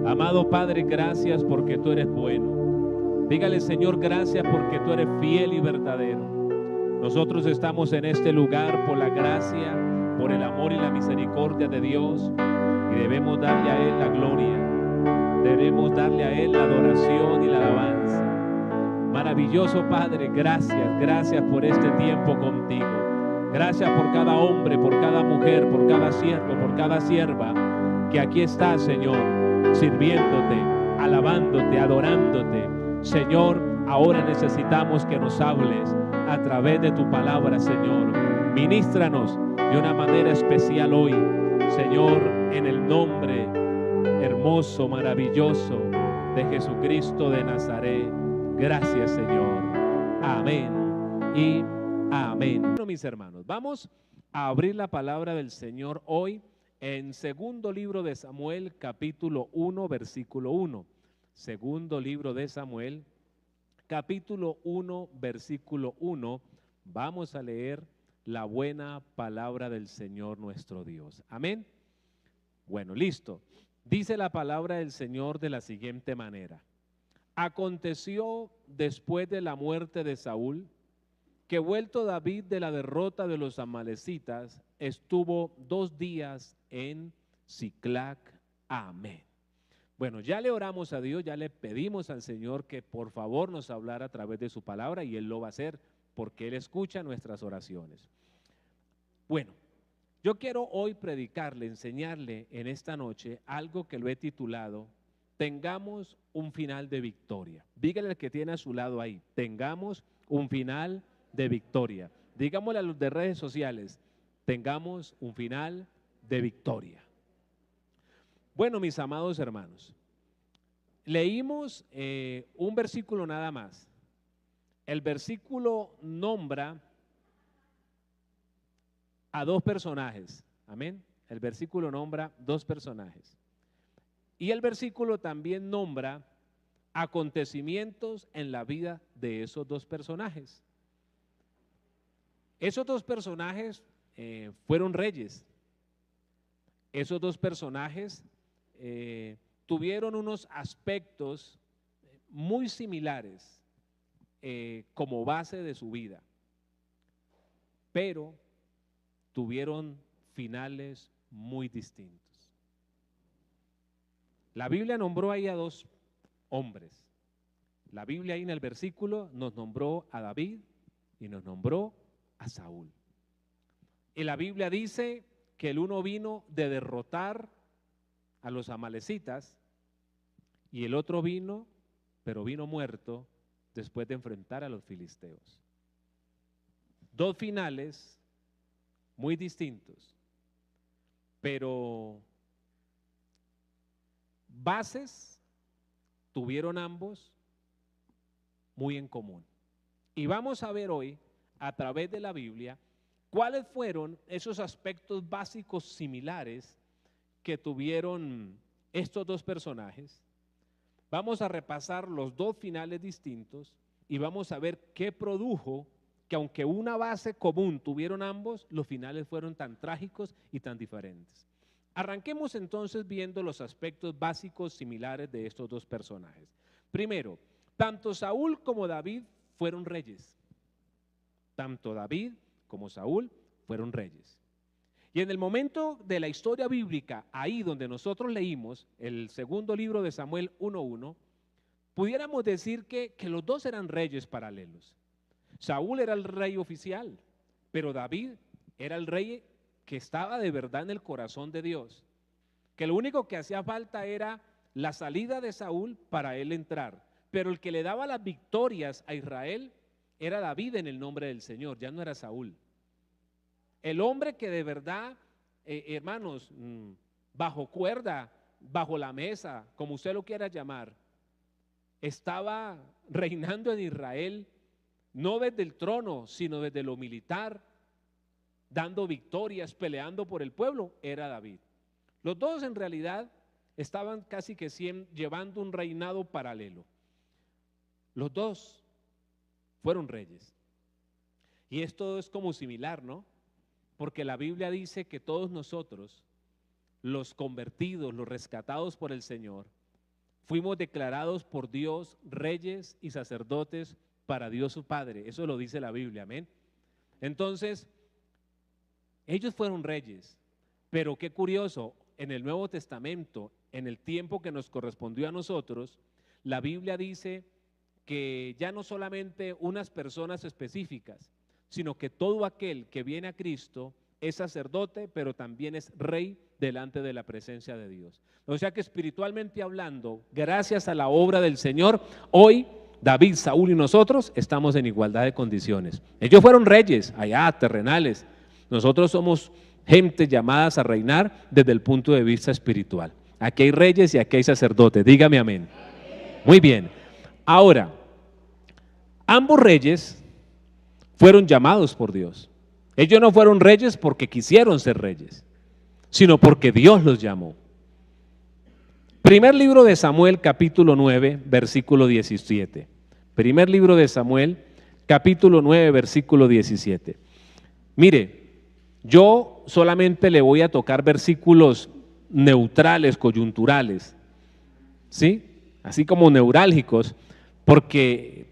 Amado Padre, gracias porque tú eres bueno. Dígale, Señor, gracias porque tú eres fiel y verdadero. Nosotros estamos en este lugar por la gracia, por el amor y la misericordia de Dios, y debemos darle a Él la gloria, debemos darle a Él la adoración y la alabanza. Maravilloso Padre, gracias por este tiempo contigo. Gracias por cada hombre, por cada mujer, por cada siervo, por cada sierva que aquí está, Señor, sirviéndote, alabándote, adorándote. Señor, ahora necesitamos que nos hables a través de tu palabra, Señor. Ministranos de una manera especial hoy, Señor, en el nombre hermoso, maravilloso de Jesucristo de Nazaret. Gracias, Señor. Amén y amén. Bueno, mis hermanos, vamos a abrir la palabra del Señor hoy en segundo libro de Samuel, capítulo 1, versículo 1. Segundo libro de Samuel, capítulo 1, versículo 1. Vamos a leer la buena palabra del Señor nuestro Dios. Amén. Bueno, listo. Dice la palabra del Señor de la siguiente manera. Aconteció después de la muerte de Saúl, que vuelto David de la derrota de los amalecitas, estuvo 2 días en Siclac. Amén. Bueno, ya le oramos a Dios, ya le pedimos al Señor que por favor nos hablara a través de su palabra, y Él lo va a hacer porque Él escucha nuestras oraciones. Bueno, yo quiero hoy predicarle, enseñarle en esta noche algo que lo he titulado Tengamos un final de victoria. Dígale al que tiene a su lado ahí, tengamos un final de victoria. Digámosle a los de redes sociales, tengamos un final de victoria. Bueno, mis amados hermanos, leímos un versículo nada más. El versículo nombra a 2 personajes. Amén. El versículo nombra 2 personajes. Y el versículo también nombra acontecimientos en la vida de esos 2 personajes. Esos 2 personajes fueron reyes. Esos 2 personajes tuvieron unos aspectos muy similares como base de su vida, pero tuvieron finales muy distintos. La Biblia nombró ahí a 2 hombres. La Biblia ahí en el versículo nos nombró a David y nos nombró a Saúl. Y la Biblia dice que el uno vino de derrotar a los amalecitas y el otro vino, pero vino muerto después de enfrentar a los filisteos. 2 finales muy distintos, pero bases tuvieron ambos muy en común. Y vamos a ver hoy, a través de la Biblia, cuáles fueron esos aspectos básicos similares que tuvieron estos 2 personajes. Vamos a repasar los 2 finales distintos y vamos a ver qué produjo que, aunque una base común tuvieron ambos, los finales fueron tan trágicos y tan diferentes. Arranquemos entonces viendo los aspectos básicos similares de estos 2 personajes. Primero, tanto Saúl como David fueron reyes. Tanto David como Saúl fueron reyes. Y en el momento de la historia bíblica, ahí donde nosotros leímos el segundo libro de Samuel 1:1, pudiéramos decir que los 2 eran reyes paralelos. Saúl era el rey oficial, pero David era el rey que estaba de verdad en el corazón de Dios, que lo único que hacía falta era la salida de Saúl para él entrar, pero el que le daba las victorias a Israel era David en el nombre del Señor, ya no era Saúl. El hombre que de verdad, hermanos, bajo cuerda, bajo la mesa, como usted lo quiera llamar, estaba reinando en Israel, no desde el trono, sino desde lo militar, dando victorias, peleando por el pueblo, era David. Los 2 en realidad estaban casi que llevando un reinado paralelo. Los 2 fueron reyes. Y esto es como similar, ¿no? Porque la Biblia dice que todos nosotros, los convertidos, los rescatados por el Señor, fuimos declarados por Dios reyes y sacerdotes para Dios su Padre. Eso lo dice la Biblia, amén. Entonces, ellos fueron reyes, pero qué curioso, en el Nuevo Testamento, en el tiempo que nos correspondió a nosotros, la Biblia dice que ya no solamente unas personas específicas, sino que todo aquel que viene a Cristo es sacerdote, pero también es rey delante de la presencia de Dios. O sea que espiritualmente hablando, gracias a la obra del Señor, hoy David, Saúl y nosotros estamos en igualdad de condiciones. Ellos fueron reyes allá, terrenales. Nosotros somos gente llamadas a reinar desde el punto de vista espiritual. Aquí hay reyes y aquí hay sacerdotes. Dígame amén. Muy bien. Ahora, ambos reyes fueron llamados por Dios. Ellos no fueron reyes porque quisieron ser reyes, sino porque Dios los llamó. Primer libro de Samuel, capítulo 9, versículo 17. Primer libro de Samuel, capítulo 9, versículo 17. Mire, yo solamente le voy a tocar versículos neutrales, coyunturales, ¿sí? Así como neurálgicos, porque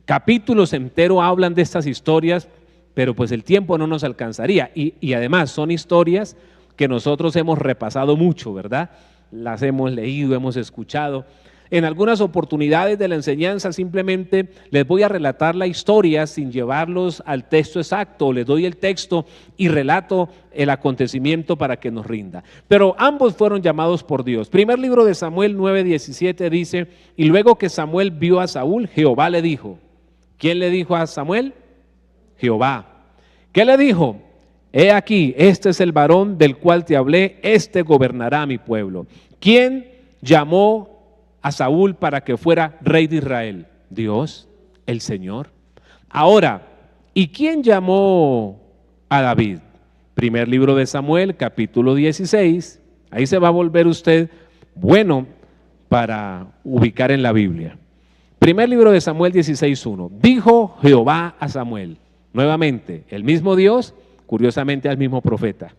capítulos enteros hablan de estas historias, pero pues el tiempo no nos alcanzaría. Y además son historias que nosotros hemos repasado mucho, ¿verdad? Las hemos leído, hemos escuchado. En algunas oportunidades de la enseñanza simplemente les voy a relatar la historia sin llevarlos al texto exacto, les doy el texto y relato el acontecimiento para que nos rinda. Pero ambos fueron llamados por Dios. Primer libro de Samuel 9:17 dice, y luego que Samuel vio a Saúl, Jehová le dijo. ¿Quién le dijo a Samuel? Jehová. ¿Qué le dijo? He aquí, este es el varón del cual te hablé, este gobernará a mi pueblo. ¿Quién llamó a Saúl para que fuera rey de Israel? Dios, el Señor. Ahora, ¿y quién llamó a David? Primer libro de Samuel, capítulo 16. Ahí se va a volver usted bueno para ubicar en la Biblia. Primer libro de Samuel 16:1. Dijo Jehová a Samuel, nuevamente, el mismo Dios, curiosamente al mismo profeta.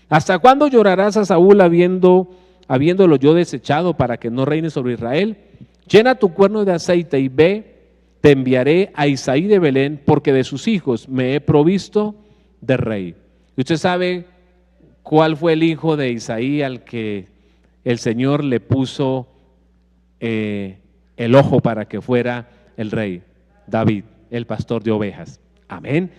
¿Hasta cuándo llorarás a Saúl habiéndolo yo desechado para que no reine sobre Israel? Llena tu cuerno de aceite y ve, te enviaré a Isaí de Belén, porque de sus hijos me he provisto de rey. ¿Y usted sabe cuál fue el hijo de Isaí al que el Señor le puso el ojo para que fuera el rey? David, el pastor de ovejas. Amén.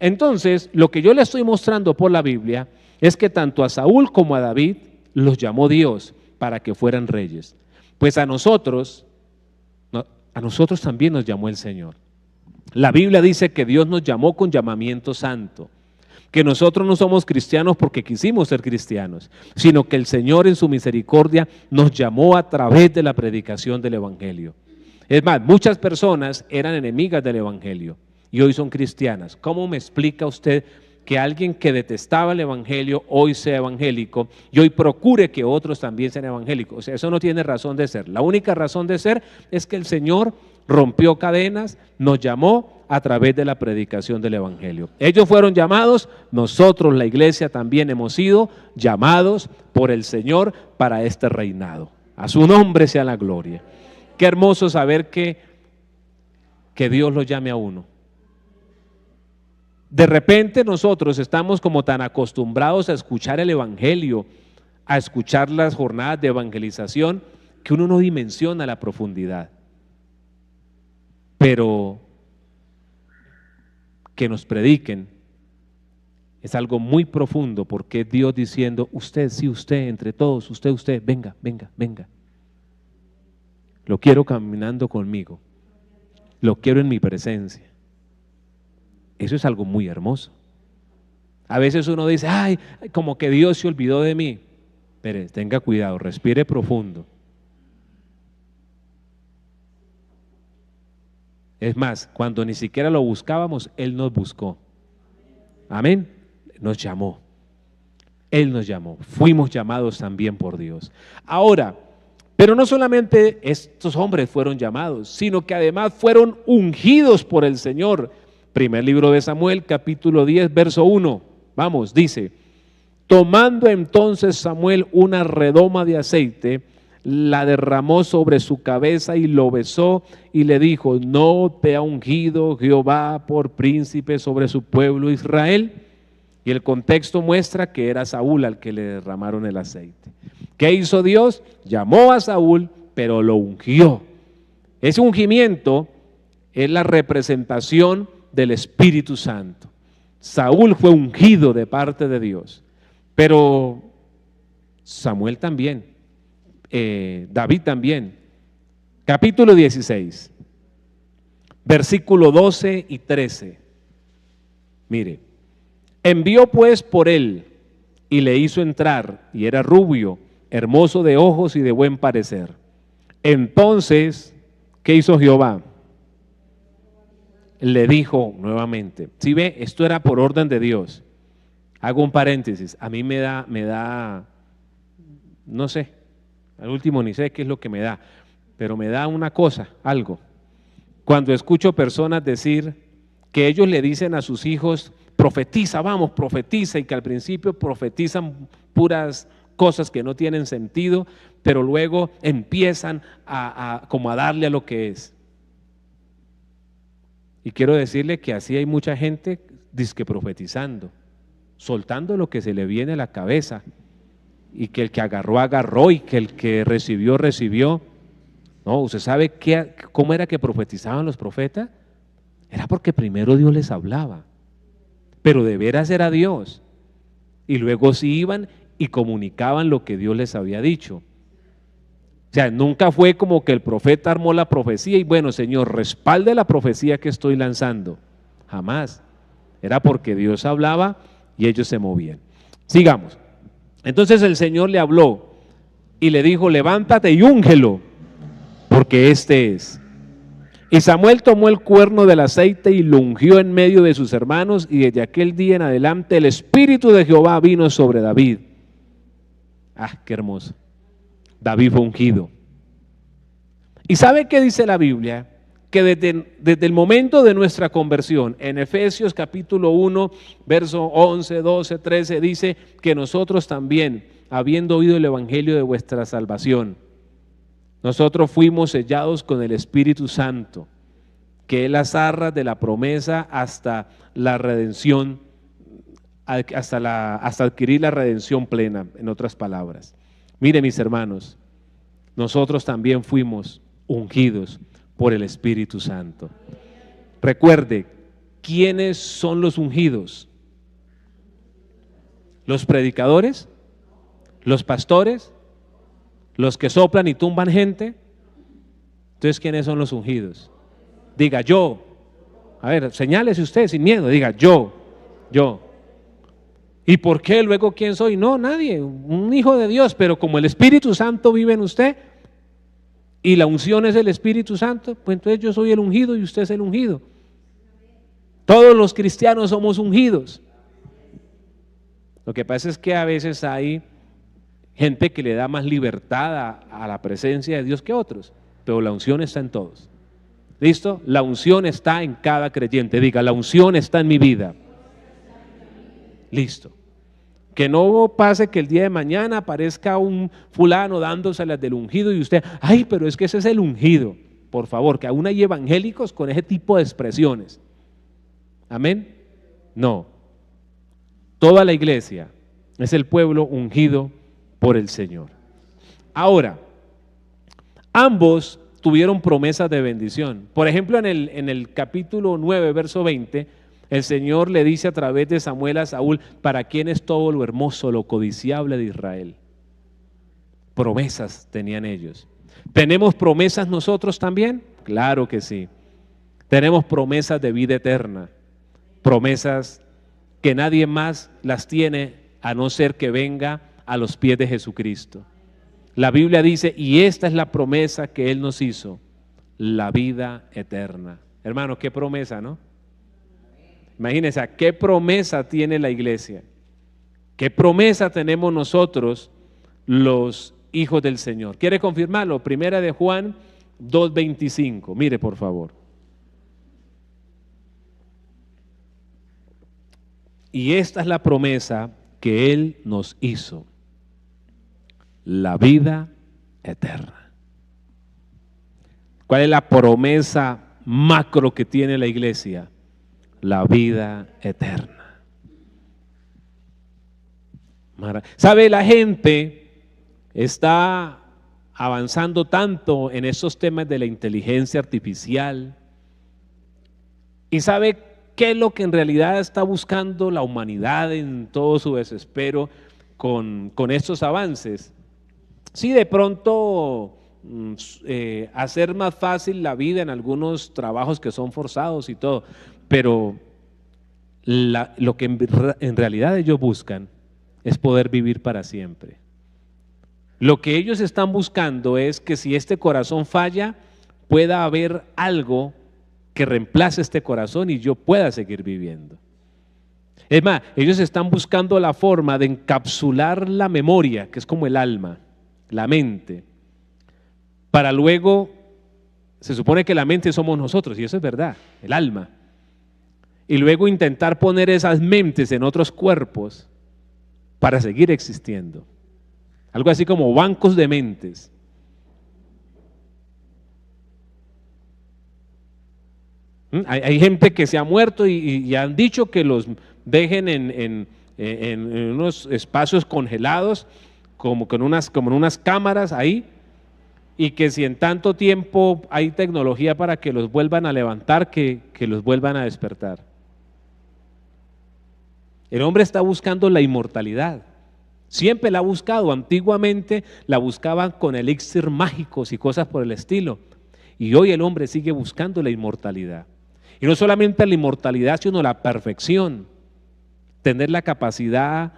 Entonces, lo que yo le estoy mostrando por la Biblia es que tanto a Saúl como a David los llamó Dios para que fueran reyes. Pues a nosotros también nos llamó el Señor. La Biblia dice que Dios nos llamó con llamamiento santo, que nosotros no somos cristianos porque quisimos ser cristianos, sino que el Señor en su misericordia nos llamó a través de la predicación del Evangelio. Es más, muchas personas eran enemigas del Evangelio y hoy son cristianas. ¿Cómo me explica usted que alguien que detestaba el Evangelio hoy sea evangélico y hoy procure que otros también sean evangélicos? O sea, eso no tiene razón de ser. La única razón de ser es que el Señor rompió cadenas, nos llamó a través de la predicación del Evangelio. Ellos fueron llamados, nosotros la iglesia también hemos sido llamados por el Señor para este reinado. A su nombre sea la gloria. Qué hermoso saber que Dios lo llame a uno. De repente nosotros estamos como tan acostumbrados a escuchar el Evangelio, a escuchar las jornadas de evangelización, que uno no dimensiona la profundidad. Pero que nos prediquen es algo muy profundo, porque es Dios diciendo, usted, sí, usted, entre todos, usted, venga, venga, venga. Lo quiero caminando conmigo, lo quiero en mi presencia. Eso es algo muy hermoso. A veces uno dice, ay, como que Dios se olvidó de mí. Pero tenga cuidado, respire profundo. Es más, cuando ni siquiera lo buscábamos, Él nos buscó. Amén. Nos llamó. Él nos llamó. Fuimos llamados también por Dios. Ahora, pero no solamente estos hombres fueron llamados, sino que además fueron ungidos por el Señor. Primer libro de Samuel, capítulo 10, verso 1. Vamos, dice, tomando entonces Samuel una redoma de aceite, la derramó sobre su cabeza y lo besó y le dijo: ¿no te ha ungido Jehová por príncipe sobre su pueblo Israel? Y el contexto muestra que era Saúl al que le derramaron el aceite. ¿Qué hizo Dios? Llamó a Saúl, pero lo ungió. Ese ungimiento es la representación del Espíritu Santo. Saúl fue ungido de parte de Dios, pero Samuel también, David también. Capítulo 16, versículo 12 y 13. Mire, envió pues por él y le hizo entrar, y era rubio, hermoso de ojos y de buen parecer. Entonces, ¿qué hizo Jehová? Le dijo nuevamente. Si ve, esto era por orden de Dios. Hago un paréntesis. A mí me da, no sé, al último ni sé qué es lo que me da, pero me da una cosa, algo. Cuando escucho personas decir que ellos le dicen a sus hijos: profetiza, vamos, profetiza, y que al principio profetizan puras cosas que no tienen sentido, pero luego empiezan como a darle a lo que es. Y quiero decirle que así hay mucha gente dizque profetizando, soltando lo que se le viene a la cabeza, y que el que agarró, agarró, y que el que recibió, recibió. No, ¿usted sabe cómo era que profetizaban los profetas? Era porque primero Dios les hablaba, pero de veras era Dios, y luego sí iban y comunicaban lo que Dios les había dicho. O sea, nunca fue como que el profeta armó la profecía y bueno, Señor, respalde la profecía que estoy lanzando. Jamás. Era porque Dios hablaba y ellos se movían. Sigamos. Entonces el Señor le habló y le dijo: levántate y úngelo, porque este es. Y Samuel tomó el cuerno del aceite y lo ungió en medio de sus hermanos, y desde aquel día en adelante el Espíritu de Jehová vino sobre David. Ah, qué hermoso. David fue ungido. ¿Y sabe qué dice la Biblia? Que desde el momento de nuestra conversión, en Efesios capítulo 1, verso 11, 12, 13, dice que nosotros también, habiendo oído el evangelio de vuestra salvación, nosotros fuimos sellados con el Espíritu Santo, que es las arras de la promesa hasta la redención, hasta adquirir la redención plena, en otras palabras. Mire, mis hermanos, nosotros también fuimos ungidos por el Espíritu Santo. Recuerde, ¿quiénes son los ungidos? ¿Los predicadores? ¿Los pastores? ¿Los que soplan y tumban gente? Entonces, ¿quiénes son los ungidos? Diga: yo. A ver, señálese usted sin miedo, diga: yo. ¿Y por qué luego quién soy? No, nadie, un hijo de Dios, pero como el Espíritu Santo vive en usted y la unción es el Espíritu Santo, pues entonces yo soy el ungido y usted es el ungido. Todos los cristianos somos ungidos. Lo que pasa es que a veces hay gente que le da más libertad a la presencia de Dios que otros, pero la unción está en todos. ¿Listo? La unción está en cada creyente. Diga: la unción está en mi vida. Listo. Que no pase que el día de mañana aparezca un fulano dándoselas del ungido y usted: ay, pero es que ese es el ungido. Por favor, que aún hay evangélicos con ese tipo de expresiones. Amén. No. Toda la iglesia es el pueblo ungido por el Señor. Ahora, ambos tuvieron promesas de bendición. Por ejemplo, en el capítulo 9, verso 20, el Señor le dice a través de Samuel a Saúl: ¿para quién es todo lo hermoso, lo codiciable de Israel? Promesas tenían ellos. ¿Tenemos promesas nosotros también? Claro que sí. Tenemos promesas de vida eterna, promesas que nadie más las tiene a no ser que venga a los pies de Jesucristo. La Biblia dice: y esta es la promesa que Él nos hizo, la vida eterna. Hermano, qué promesa, ¿no? Imagínense, ¿qué promesa tiene la iglesia? ¿Qué promesa tenemos nosotros, los hijos del Señor? ¿Quiere confirmarlo? Primera de Juan 2:25. Mire, por favor. Y esta es la promesa que Él nos hizo: la vida eterna. ¿Cuál es la promesa macro que tiene la iglesia? La vida eterna. ¿Sabe? La gente está avanzando tanto en esos temas de la inteligencia artificial. ¿Y sabe qué es lo que en realidad está buscando la humanidad en todo su desespero con estos avances? Sí, de pronto hacer más fácil la vida en algunos trabajos que son forzados y todo, pero lo que en realidad ellos buscan es poder vivir para siempre. Lo que ellos están buscando es que si este corazón falla, pueda haber algo que reemplace este corazón y yo pueda seguir viviendo. Es más, ellos están buscando la forma de encapsular la memoria, que es como el alma, la mente, para luego, se supone que la mente somos nosotros, y eso es verdad, el alma, y luego intentar poner esas mentes en otros cuerpos para seguir existiendo. Algo así como bancos de mentes. Hay gente que se ha muerto y han dicho que los dejen en unos espacios congelados, como en unas cámaras ahí, y que si en tanto tiempo hay tecnología para que los vuelvan a levantar, que los vuelvan a despertar. El hombre está buscando la inmortalidad. Siempre la ha buscado. Antiguamente la buscaban con elixir mágicos y cosas por el estilo. Y hoy el hombre sigue buscando la inmortalidad. Y no solamente la inmortalidad, sino la perfección. Tener la capacidad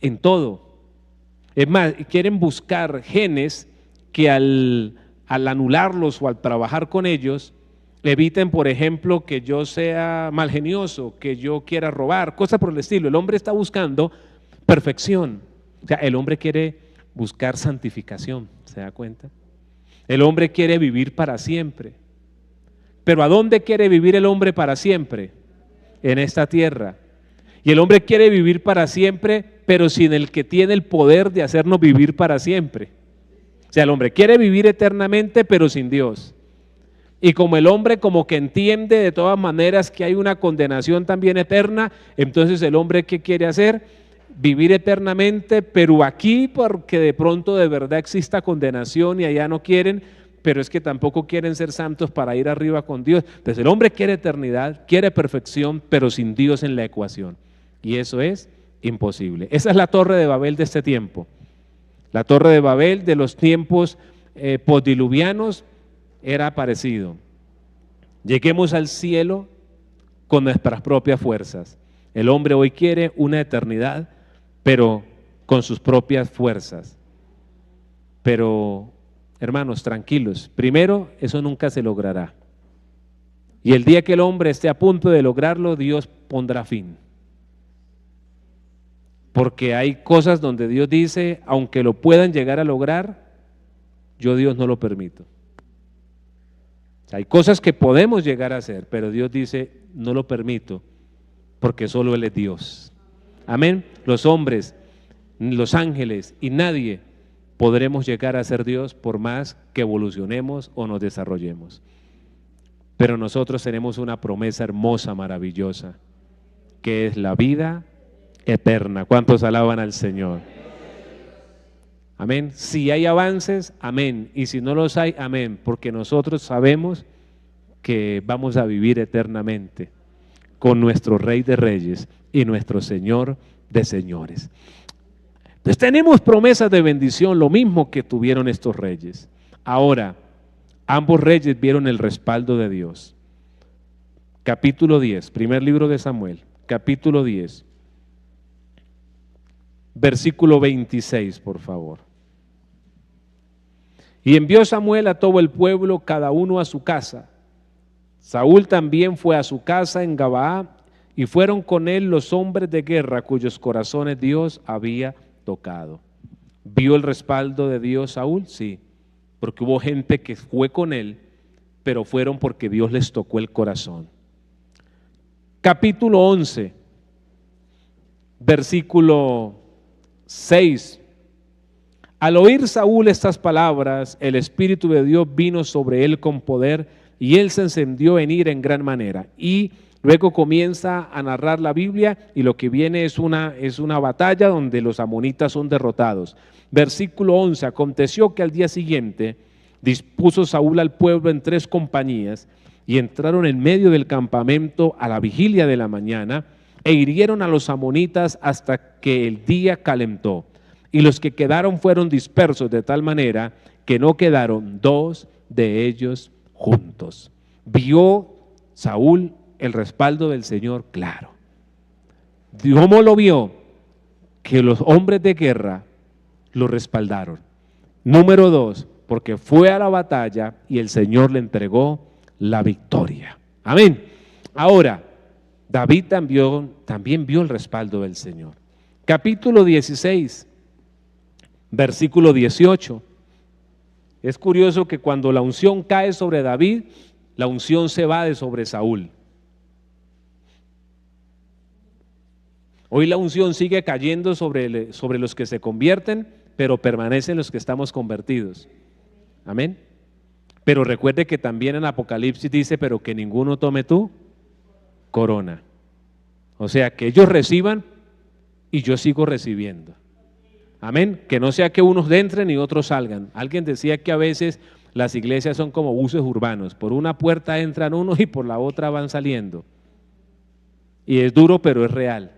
en todo. Es más, quieren buscar genes que al anularlos o al trabajar con ellos, eviten, por ejemplo, que yo sea malgenioso, que yo quiera robar, cosas por el estilo. El hombre está buscando perfección. O sea, el hombre quiere buscar santificación, ¿se da cuenta? El hombre quiere vivir para siempre. Pero ¿a dónde quiere vivir el hombre para siempre? En esta tierra. Y el hombre quiere vivir para siempre, pero sin el que tiene el poder de hacernos vivir para siempre. O sea, el hombre quiere vivir eternamente, pero sin Dios. Y como el hombre como que entiende de todas maneras que hay una condenación también eterna, entonces el hombre ¿qué quiere hacer? Vivir eternamente, pero aquí porque de pronto de verdad exista condenación y allá no quieren, pero es que tampoco quieren ser santos para ir arriba con Dios. Entonces el hombre quiere eternidad, quiere perfección, pero sin Dios en la ecuación. Y eso es imposible. Esa es la torre de Babel de este tiempo. La torre de Babel de los tiempos postdiluvianos era parecido. Lleguemos al cielo con nuestras propias fuerzas. El hombre hoy quiere una eternidad, pero con sus propias fuerzas. Pero, hermanos, tranquilos. Primero, eso nunca se logrará. Y el día que el hombre esté a punto de lograrlo, Dios pondrá fin. Porque hay cosas donde Dios dice, aunque lo puedan llegar a lograr, yo Dios no lo permito. O sea, hay cosas que podemos llegar a hacer, pero Dios dice, no lo permito, porque solo Él es Dios. Amén. Los hombres, los ángeles y nadie podremos llegar a ser Dios por más que evolucionemos o nos desarrollemos. Pero nosotros tenemos una promesa hermosa, maravillosa, que es la vida eterna. ¿Cuántos alaban al Señor? Amén. Si hay avances, amén. Y si no los hay, amén. Porque nosotros sabemos que vamos a vivir eternamente con nuestro Rey de Reyes y nuestro Señor de Señores. Entonces tenemos promesas de bendición, lo mismo que tuvieron estos reyes. Ahora, ambos reyes vieron el respaldo de Dios. Capítulo 10, primer libro de Samuel, capítulo 10, versículo 26, por favor. Y envió Samuel a todo el pueblo, cada uno a su casa. Saúl también fue a su casa en Gabaa, y fueron con él los hombres de guerra cuyos corazones Dios había tocado. ¿Vio el respaldo de Dios Saúl? Sí, porque hubo gente que fue con él, pero fueron porque Dios les tocó el corazón. Capítulo 11, versículo 6. Al oír Saúl estas palabras, el Espíritu de Dios vino sobre él con poder y él se encendió en ira en gran manera. Y luego comienza a narrar la Biblia y lo que viene es una batalla donde los amonitas son derrotados. Versículo 11, aconteció que al día siguiente dispuso Saúl al pueblo en 3 compañías y entraron en medio del campamento a la vigilia de la mañana e hirieron a los amonitas hasta que el día calentó. Y los que quedaron fueron dispersos de tal manera que no quedaron 2 de ellos juntos. Vio Saúl el respaldo del Señor claro. ¿Cómo lo vio? Que los hombres de guerra lo respaldaron. Número 2, porque fue a la batalla y el Señor le entregó la victoria. Amén. Ahora, David también vio el respaldo del Señor. Capítulo 16, versículo 18. Es curioso que cuando la unción cae sobre David, la unción se va de sobre Saúl. Hoy la unción sigue cayendo sobre los que se convierten, pero permanecen los que estamos convertidos. Amén. Pero recuerde que también en Apocalipsis dice, pero que ninguno tome tu corona. O sea, que ellos reciban y yo sigo recibiendo. Amén. Que no sea que unos entren y otros salgan. Alguien decía que a veces las iglesias son como buses urbanos. Por una puerta entran unos y por la otra van saliendo. Y es duro, pero es real.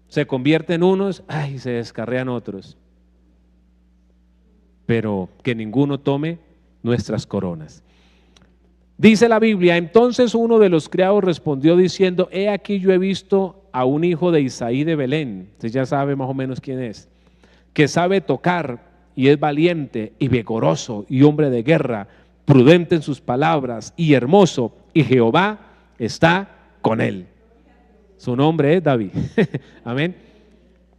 Se convierten unos, ay, se descarrean otros. Pero que ninguno tome nuestras coronas. Dice la Biblia, entonces uno de los criados respondió diciendo, he aquí yo he visto a un hijo de Isaí de Belén, usted ya sabe más o menos quién es, que sabe tocar y es valiente y vigoroso y hombre de guerra, prudente en sus palabras y hermoso, y Jehová está con él. Su nombre es David. Amén.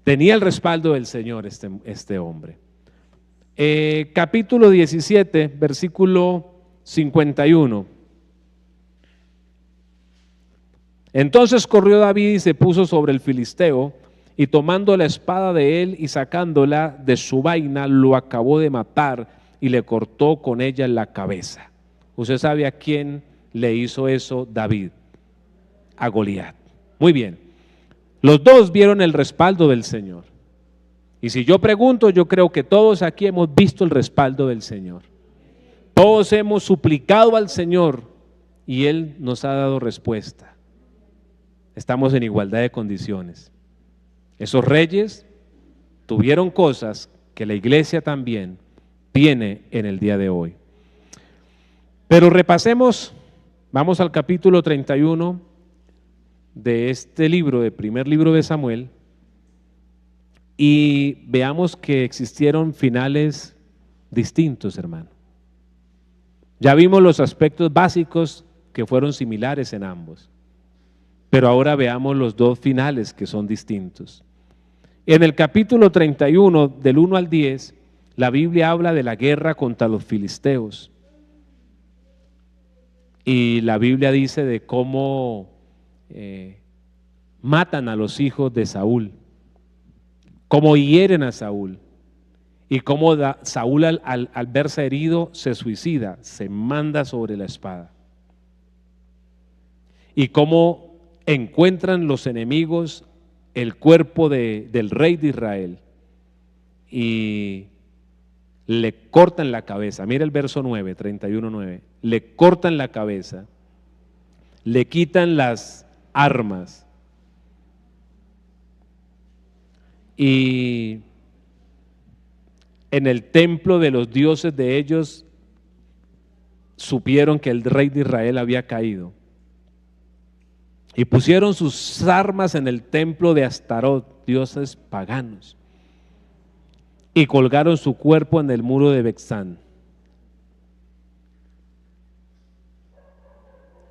Tenía el respaldo del Señor este hombre. Capítulo 17, versículo 51. Entonces corrió David y se puso sobre el filisteo, y tomando la espada de él y sacándola de su vaina, lo acabó de matar y le cortó con ella la cabeza. Usted sabe a quién le hizo eso David, a Goliat. Muy bien, los dos vieron el respaldo del Señor. Y si yo pregunto, yo creo que todos aquí hemos visto el respaldo del Señor. Todos hemos suplicado al Señor y Él nos ha dado respuesta. Estamos en igualdad de condiciones. Esos reyes tuvieron cosas que la iglesia también tiene en el día de hoy. Pero repasemos, vamos al capítulo 31 de este libro, de primer libro de Samuel, y veamos que existieron finales distintos, hermano. Ya vimos los aspectos básicos que fueron similares en ambos, pero ahora veamos los dos finales que son distintos. En el capítulo 31, del 1 al 10, la Biblia habla de la guerra contra los filisteos. Y la Biblia dice de cómo matan a los hijos de Saúl, cómo hieren a Saúl, y cómo Saúl al verse herido se suicida, se manda sobre la espada. Y cómo encuentran los enemigos el cuerpo del rey de Israel y le cortan la cabeza. Mira el verso 9, 31:9. Le cortan la cabeza, le quitan las armas y en el templo de los dioses de ellos supieron que el rey de Israel había caído. Y pusieron sus armas en el templo de Astarot, dioses paganos, y colgaron su cuerpo en el muro de Bexán.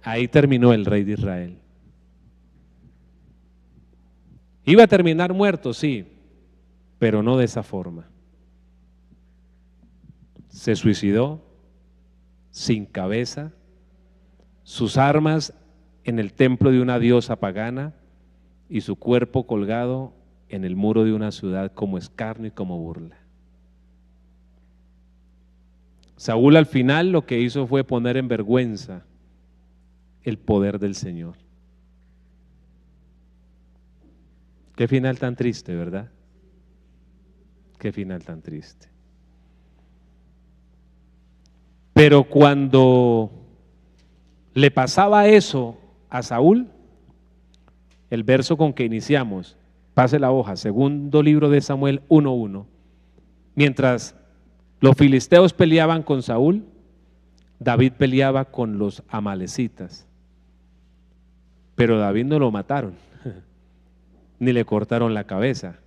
Ahí terminó el rey de Israel. Iba a terminar muerto, sí, pero no de esa forma. Se suicidó sin cabeza, sus armas en el templo de una diosa pagana y su cuerpo colgado en el muro de una ciudad como escarnio y como burla. Saúl al final lo que hizo fue poner en vergüenza el poder del Señor. Qué final tan triste, ¿verdad? Qué final tan triste. Pero cuando le pasaba eso a Saúl, el verso con que iniciamos, pase la hoja, segundo libro de Samuel 1:1, mientras los filisteos peleaban con Saúl, David peleaba con los amalecitas. Pero David no lo mataron, ni le cortaron la cabeza.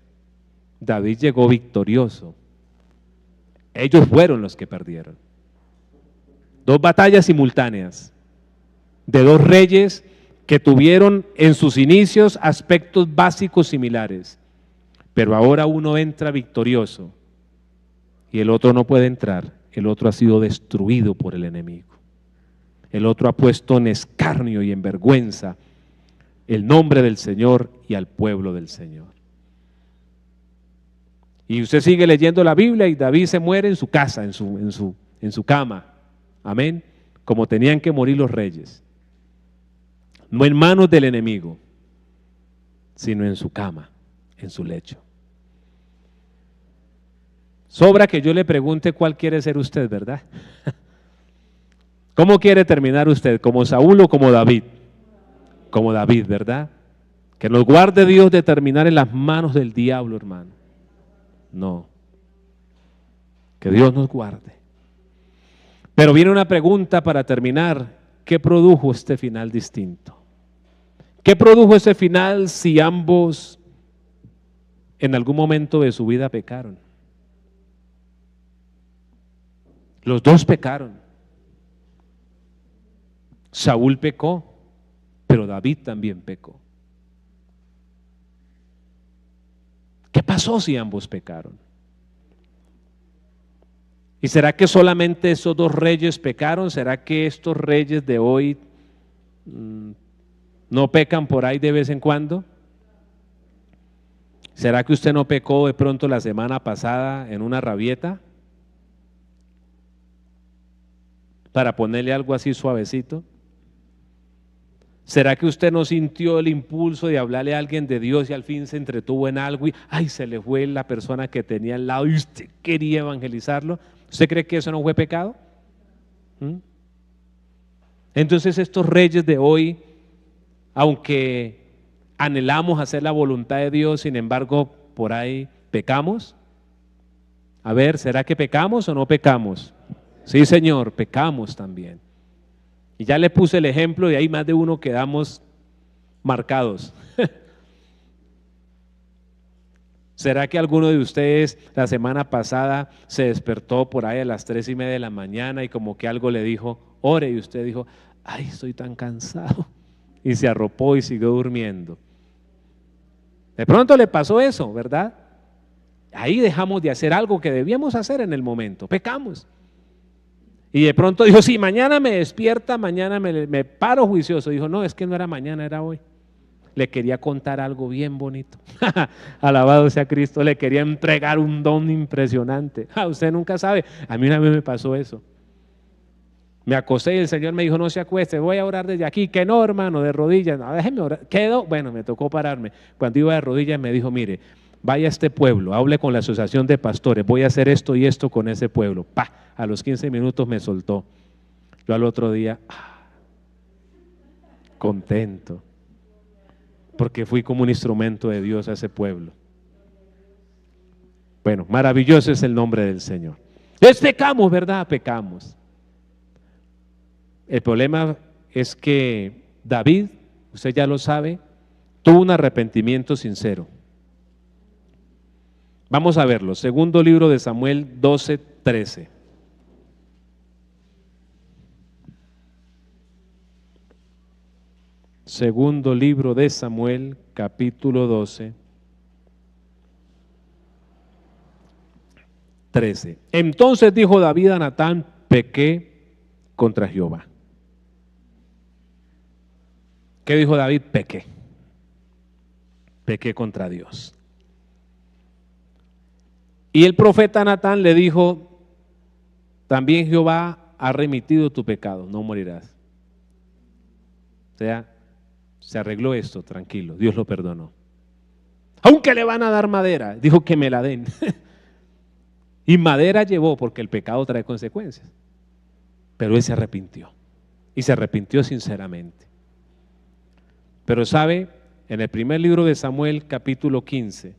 David llegó victorioso. Ellos fueron los que perdieron. Dos batallas simultáneas de dos reyes que tuvieron en sus inicios aspectos básicos similares, pero ahora uno entra victorioso y el otro no puede entrar. El otro ha sido destruido por el enemigo. El otro ha puesto en escarnio y en vergüenza el nombre del Señor y al pueblo del Señor. Y usted sigue leyendo la Biblia y David se muere en su casa, en su cama. Amén. Como tenían que morir los reyes. No en manos del enemigo, sino en su cama, en su lecho. Sobra que yo le pregunte cuál quiere ser usted, ¿verdad? ¿Cómo quiere terminar usted? ¿Como Saúl o como David? Como David, ¿verdad? Que nos guarde Dios de terminar en las manos del diablo, hermano. No. Que Dios nos guarde. Pero viene una pregunta para terminar. ¿Qué produjo este final distinto? ¿Qué produjo ese final si ambos en algún momento de su vida pecaron? Los dos pecaron. Saúl pecó, pero David también pecó. ¿Qué pasó si ambos pecaron? ¿Y será que solamente esos dos reyes pecaron? ¿Será que estos reyes de hoy no pecan por ahí de vez en cuando? ¿Será que usted no pecó de pronto la semana pasada en una rabieta? Para ponerle algo así suavecito. ¿Será que usted no sintió el impulso de hablarle a alguien de Dios y al fin se entretuvo en algo y se le fue la persona que tenía al lado y usted quería evangelizarlo? ¿Usted cree que eso no fue pecado? Entonces estos reyes de hoy, aunque anhelamos hacer la voluntad de Dios, sin embargo por ahí pecamos. A ver, ¿será que pecamos o no pecamos? Sí, Señor, pecamos también. Y ya le puse el ejemplo y hay más de uno quedamos marcados. ¿Será que alguno de ustedes la semana pasada se despertó por ahí a las 3:30 de la mañana y como que algo le dijo, ore, y usted dijo, estoy tan cansado, y se arropó y siguió durmiendo? De pronto le pasó eso, ¿verdad? Ahí dejamos de hacer algo que debíamos hacer en el momento, pecamos. Y de pronto dijo, sí, mañana me despierta, mañana me paro juicioso. Dijo, no, es que no era mañana, era hoy. Le quería contar algo bien bonito. Alabado sea Cristo, le quería entregar un don impresionante. Usted nunca sabe, a mí una vez me pasó eso. Me acosté y el Señor me dijo, no se acueste, voy a orar desde aquí. Que no, hermano, de rodillas, no, déjeme orar. Quedó, bueno, me tocó pararme. Cuando iba de rodillas me dijo, mire, vaya a este pueblo, hable con la asociación de pastores, voy a hacer esto y esto con ese pueblo. A los 15 minutos me soltó. Yo al otro día, contento, porque fui como un instrumento de Dios a ese pueblo. Bueno, maravilloso es el nombre del Señor. Entonces pecamos, ¿verdad? Pecamos. El problema es que David, usted ya lo sabe, tuvo un arrepentimiento sincero. Vamos a verlo, segundo libro de Samuel 12:13. Segundo libro de Samuel, capítulo 12, 13. Entonces dijo David a Natán, pequé contra Jehová. ¿Qué dijo David? Pequé contra Dios. Y el profeta Natán le dijo, también Jehová ha remitido tu pecado, no morirás. O sea, se arregló esto, tranquilo, Dios lo perdonó. Aunque le van a dar madera, dijo que me la den. Y madera llevó porque el pecado trae consecuencias. Pero él se arrepintió. Y se arrepintió sinceramente. Pero sabe, en el primer libro de Samuel, capítulo 15.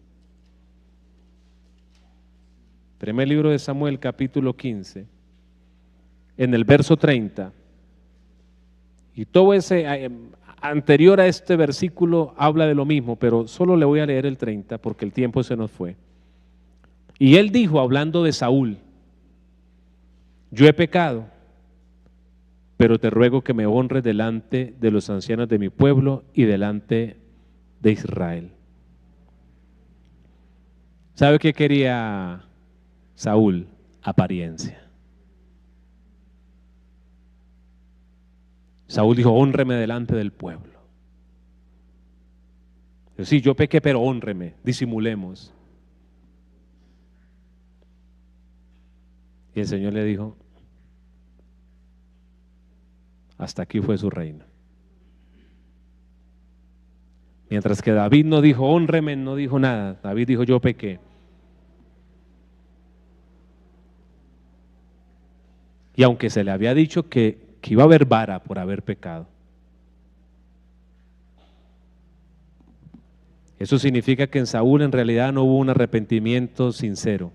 Primer libro de Samuel, capítulo 15. En el verso 30. Y todo ese anterior a este versículo habla de lo mismo, pero solo le voy a leer el 30 porque el tiempo se nos fue. Y él dijo, hablando de Saúl: yo he pecado, pero te ruego que me honres delante de los ancianos de mi pueblo y delante de Israel. ¿Sabe qué quería Saúl? Apariencia. Saúl dijo: hónreme delante del pueblo. Sí, yo pequé, pero hónreme, disimulemos. Y el Señor le dijo: hasta aquí fue su reino. Mientras que David no dijo hónreme, no dijo nada. David dijo: yo pequé. Y aunque se le había dicho que iba a haber vara por haber pecado, eso significa que en Saúl en realidad no hubo un arrepentimiento sincero.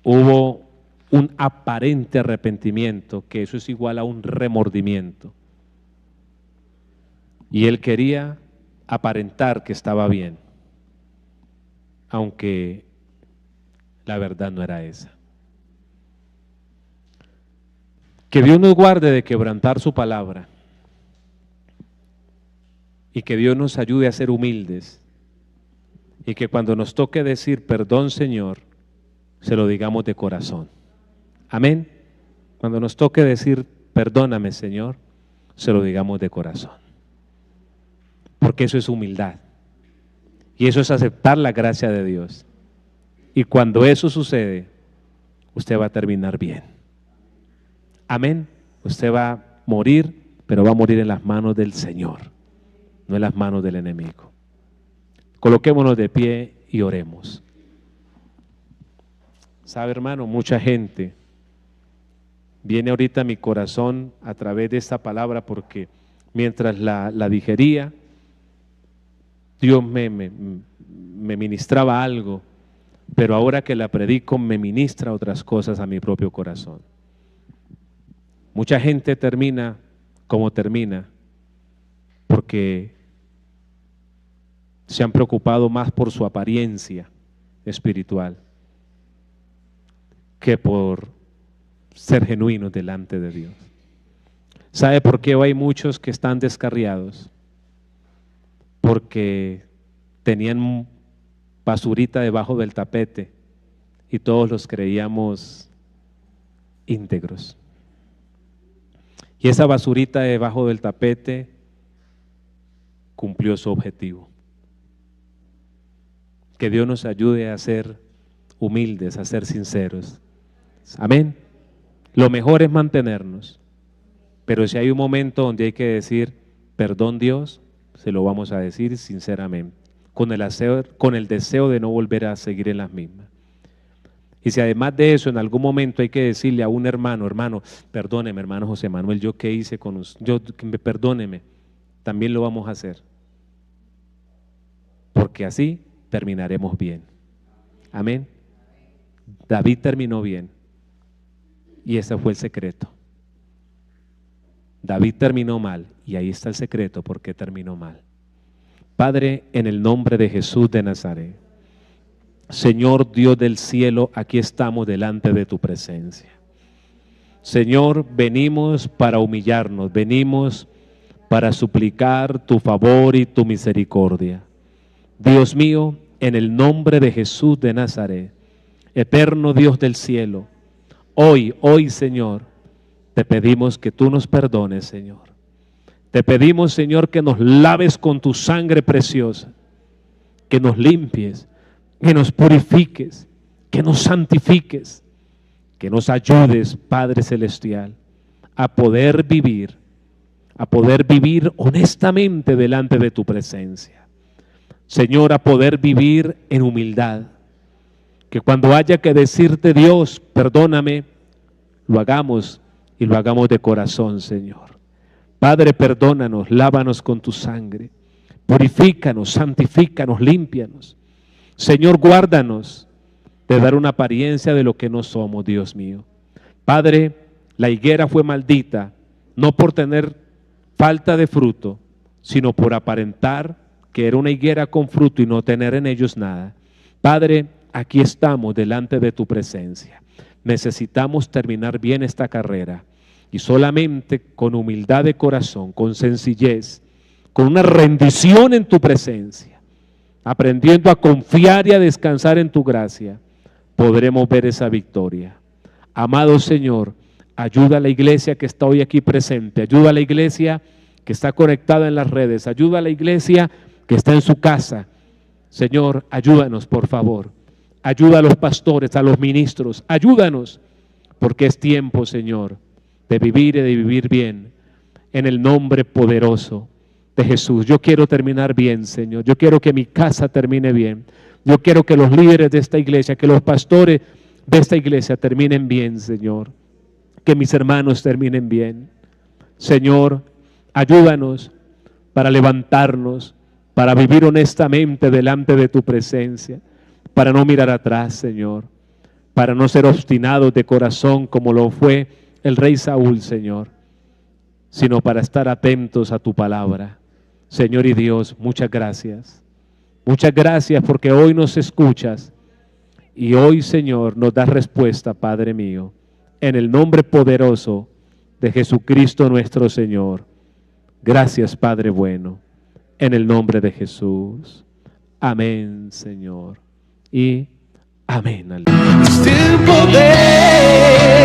Hubo un aparente arrepentimiento, que eso es igual a un remordimiento. Y él quería aparentar que estaba bien, aunque la verdad no era esa. Que Dios nos guarde de quebrantar su palabra y que Dios nos ayude a ser humildes y que cuando nos toque decir perdón, Señor, se lo digamos de corazón. Amén. Cuando nos toque decir perdóname, Señor, se lo digamos de corazón. Porque eso es humildad. Y eso es aceptar la gracia de Dios. Y cuando eso sucede, usted va a terminar bien. Amén. Usted va a morir, pero va a morir en las manos del Señor, no en las manos del enemigo. Coloquémonos de pie y oremos. Sabe, hermano, mucha gente viene ahorita a mi corazón a través de esta palabra, porque mientras la digería, Dios me ministraba algo, pero ahora que la predico me ministra otras cosas a mi propio corazón. Mucha gente termina como termina porque se han preocupado más por su apariencia espiritual que por ser genuinos delante de Dios. ¿Sabe por qué hoy hay muchos que están descarriados? Porque tenían basurita debajo del tapete y todos los creíamos íntegros. Y esa basurita debajo del tapete cumplió su objetivo. Que Dios nos ayude a ser humildes, a ser sinceros. Amén. Lo mejor es mantenernos, pero si hay un momento donde hay que decir perdón, Dios, se lo vamos a decir sinceramente, con el deseo de no volver a seguir en las mismas. Y si además de eso en algún momento hay que decirle a un hermano: hermano, perdóneme, hermano José Manuel, yo qué hice con usted, perdóneme, también lo vamos a hacer, porque así terminaremos bien. Amén. David terminó bien y ese fue el secreto. David terminó mal y ahí está el secreto, porque terminó mal. Padre, en el nombre de Jesús de Nazaret, Señor Dios del cielo, aquí estamos delante de tu presencia. Señor, venimos para humillarnos, venimos para suplicar tu favor y tu misericordia. Dios mío, en el nombre de Jesús de Nazaret, eterno Dios del cielo, hoy Señor, te pedimos que tú nos perdones, Señor. Te pedimos, Señor, que nos laves con tu sangre preciosa, que nos limpies, que nos purifiques, que nos santifiques, que nos ayudes, Padre Celestial, a poder vivir honestamente delante de tu presencia. Señor, a poder vivir en humildad. Que cuando haya que decirte, Dios, perdóname, lo hagamos y lo hagamos de corazón, Señor. Padre, perdónanos, lávanos con tu sangre. Purifícanos, santifícanos, límpianos. Señor, guárdanos de dar una apariencia de lo que no somos, Dios mío. Padre, la higuera fue maldita, no por tener falta de fruto, sino por aparentar que era una higuera con fruto y no tener en ellos nada. Padre, aquí estamos delante de tu presencia. Necesitamos terminar bien esta carrera y solamente con humildad de corazón, con sencillez, con una rendición en tu presencia, aprendiendo a confiar y a descansar en tu gracia, podremos ver esa victoria. Amado Señor, ayuda a la iglesia que está hoy aquí presente, ayuda a la iglesia que está conectada en las redes, ayuda a la iglesia que está en su casa. Señor, ayúdanos por favor, ayuda a los pastores, a los ministros, ayúdanos, porque es tiempo, Señor, de vivir y de vivir bien, en el nombre poderoso de Jesús. Yo quiero terminar bien, Señor, yo quiero que mi casa termine bien, yo quiero que los líderes de esta iglesia, que los pastores de esta iglesia terminen bien, Señor, que mis hermanos terminen bien. Señor, ayúdanos para levantarnos, para vivir honestamente delante de tu presencia, para no mirar atrás, Señor, para no ser obstinados de corazón como lo fue el rey Saúl, Señor, sino para estar atentos a tu palabra. Señor y Dios, muchas gracias. Muchas gracias porque hoy nos escuchas y hoy, Señor, nos das respuesta, Padre mío, en el nombre poderoso de Jesucristo nuestro Señor. Gracias, Padre bueno, en el nombre de Jesús. Amén, Señor. Y amén. Es tiempo de